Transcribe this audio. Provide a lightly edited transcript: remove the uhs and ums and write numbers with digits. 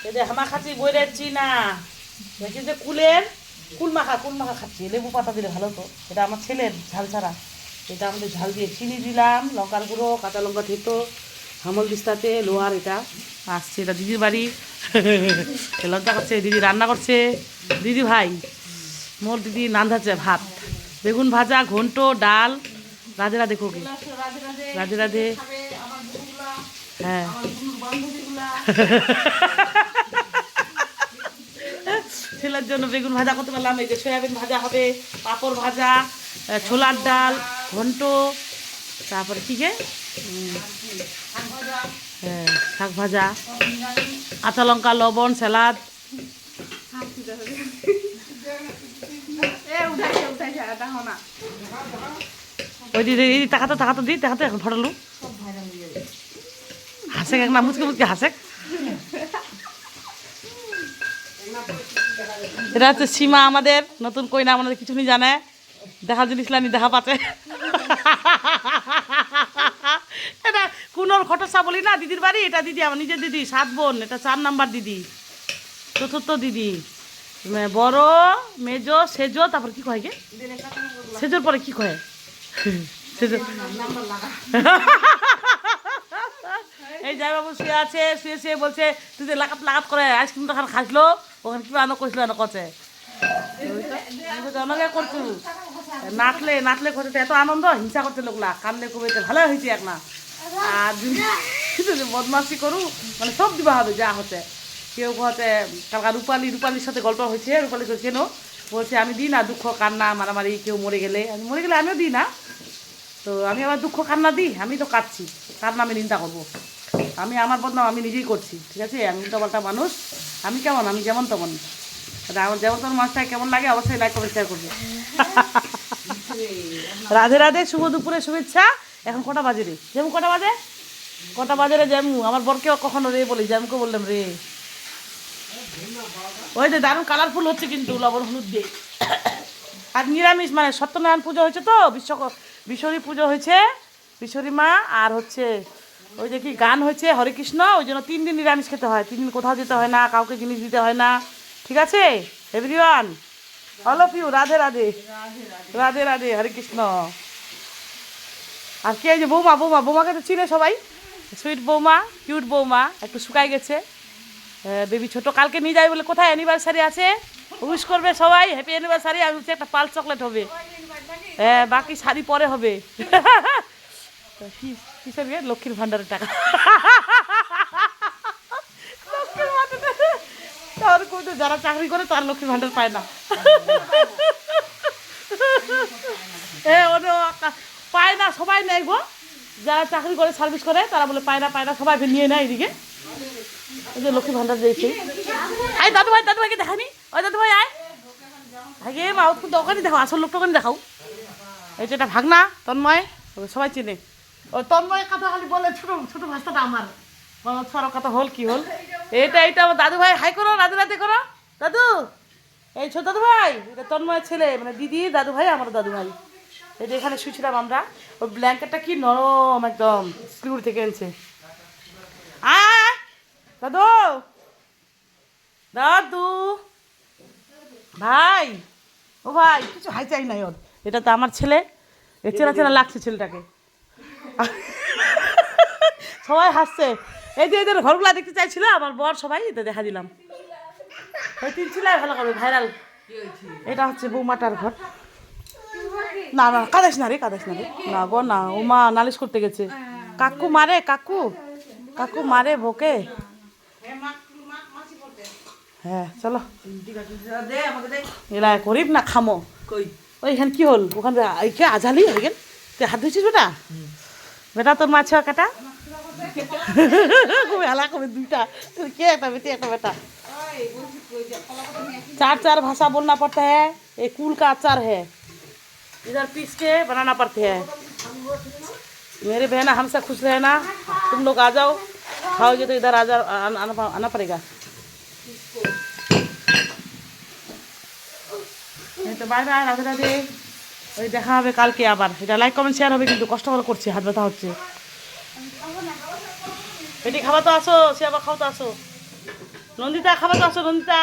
এই যে হামা খাচ্ছি বইরের চিনা দেখি যে কুল মাখা খাচ্ছি, লেবু পাতা দিলে ভালো তো। এটা আমার ছেলের ঝাল ছাড়া, এটা আমাদের ঝাল দিয়ে চিনি দিলাম, লঙ্কার গুঁড়ো, কাঁচা লঙ্কা থেতো, হামল দিস্তাতে লোহার। এটা আসছে, এটা দিদির বাড়ি। লজ্জা করছে, দিদি রান্না করছে। দিদি ভাই মোর দিদি রান্ধাচ্ছে ভাত, বেগুন ভাজা, ঘন্ট, ডাল। রাধে রাধে খোকে, রাধে রাধে। হ্যাঁ ছেলের জন্য বেগুন ভাজা করতে পারলাম। এই যে সয়াবিন ভাজা হবে, পাঁপড় ভাজা, ছোলার ডাল, ঘন্ট, তারপরে কি গে হ্যাঁ শাক ভাজা, কাঁচা লঙ্কা, লবণ, স্যালাড। ওই দিদি টাকাতে দিই, টাকাতে এখন ফটালু হাসেক এক না, মুচকে হাসেক। এটা হচ্ছে সীমা, আমাদের নতুন কইনা, আমাদের কিছু নি জানে, দেখা জিনিস লানি দেখা পাচ্ছে। এটা কোনোর ঘটসা বলি না, দিদির বাড়ি। এটা দিদি আমার নিজের দিদি, 7 বোন। এটা 4 নাম্বার দিদি, চতুর্থ দিদি। বড়, মেজো, সেজো, তারপর কি কয় গে সেজোর পরে কি কয় সেজো। এই যাই বাবু শুয়ে আছে, শুয়ে বলছে তুই যে লাগাত করে আইসক্রিম তখন খাসলো, ওখানে কি আনো কইছিল না কচে অনেকে করছু। নাচলে করতে এত আনন্দ, হিংসা করতে লোকলা, কান্দলে কবে ভালো হয়েছে এক না। আর যদি বদমাসি করু মানে সব দিবা হবে যা হচ্ছে। কেউ হচ্ছে কালকা রূপালির সাথে গল্প হয়েছে, রূপালি কেন বলছে আমি দিই না দুঃখ কান্না মারামারি, কেউ মরে গেলে আমিও দিই না। তো আমি আবার দুঃখ কান্না দিই, আমি তো কাঁদছি, কার নামে নিন্দা করবো? আমি আমার বদনাম আমি নিজেই করছি, ঠিক আছে? আমি তো বলটা মানুষ, আমি কেমন, আমি যেমন তেমন। আমার যেমন তেমন মানুষটাকে কেমন লাগে অবশ্যই লাইক করে শেয়ার করবে। রাধে রাধে, শুভ দুপুরে শুভেচ্ছা। এখন কটা বাজে রে? যেমন কটা বাজে রে যেমু? আমার বরকেও কখনো রে বলি, যেমকে বললাম রে। ওই যে দারুণ কালারফুল হচ্ছে কিন্তু লবণ হলুদ দিয়ে। আর নিরামিষ, মানে সত্যনারায়ণ পুজো হয়েছে তো, বিশ্বরী পুজো হয়েছে, বিশ্বরী মা। আর হচ্ছে ওই যে কি গান হয়েছে হরে কৃষ্ণ, ওই জন্য 3 দিন নিরামিষ খেতে হয়, 3 দিন কোথাও যেতে হয় না, কাউকে জিনিস দিতে হয় না, ঠিক আছে? Everyone, all of you, Radhe Radhe, Radhe Radhe, Hare Krishna. আর কে যে বৌমাকে তো চিনে সবাই, সুইট বৌমা, কিউট বৌমা, একটু শুকাই গেছে বেবি ছোট। কালকে নিয়ে যাই বলে, কোথায় অ্যানিভার্সারি আছে, উইশ করবে সবাই, হ্যাপি অ্যানিভার্সারি। আমি বলছি একটা পাল চকলেট হবে, হ্যাঁ বাকি শাড়ি পরে হবে। কিসের গে? লক্ষ্মীর ভান্ডারের টাকা। তার কিন্তু যারা চাকরি করে তার লক্ষ্মীর ভান্ডার পায় না। পায় না, সবাই নেয় গো। যারা চাকরি করে, সার্ভিস করে, তারা বলে পায় না, সবাই নিয়ে নেয় এদিকে। এই যে লক্ষ্মী ভান্ডার দিয়েছে। আয় দাদু ভাইকে দেখানি, ওই দাদু ভাই আয় আগে মা, দোকানে দেখাও, আসল লোকটা ওখানে দেখাও। এই যে এটা ভাগনা তন্ময়, সবাই চিনে। ও তন্ময়ের কথা খালি বলে, ছোট ভাষাটা আমার সরো কথা হল কি হল। এইটা আমার দাদু ভাই, হাই করো, রাধে রাধে করো দাদু। এই ছোট দাদু ভাই, এটা তন্ময়ের ছেলে, মানে দিদি দাদু ভাই, আমার দাদু ভাই। এই যে এখানে শুয়েছিলাম আমরা, ওই ব্ল্যাঙ্কেটটা কি নরম একদম, স্ক্রিউর থেকে এনেছে। আয় দাদু, দাদু ভাই, ও ভাই, কিছু হাই চাই নাই ওর। এটা তো আমার ছেলে, চেনা লাগছে ছেলেটাকে। সবাই হাসছে। এই যে এদের ঘরগুলা দেখতে চাইছিল আমার বর, সবাই এটা দেখা দিলাম। ওই 3 ছিল ভালো করবে, ভাইরাল। এটা হচ্ছে বৌমাটার ঘর। না কাঁদাস না রে, না গো না, ও মা নালিশ করতে গেছে। কাকু মারে বকে। হ্যাঁ চলো, এলা করিব না খামো। ওইখানে কি হল? ওখানে আজালি হয়ে গেল। তুই হাত ধুইছিস বেটা তোর মাছ কাটা হেলা কবে 2টা, কে একটা বেটি একটা बेटा। 4 भाषा बोलना पड़ता है। एक कुल का अचार है, इधर पीस के बनाना पड़ते हैं। मेरे बहना हमसे खुश रहना, तुम लोग आ जाओ, खाओगे तो इधर आना पड़ेगा। তো বাই বাই, রাধে রাধে। ওই দেখা হবে কালকে আবার। এটা লাইক কমেন্ট শেয়ার হবে কিন্তু, কষ্ট করে করছি, হাত ব্যথা হচ্ছে। এটি খাবার তো আসো, সে আবার খাও তো আসো। নন্দিতা খাবার তো আসো নন্দিতা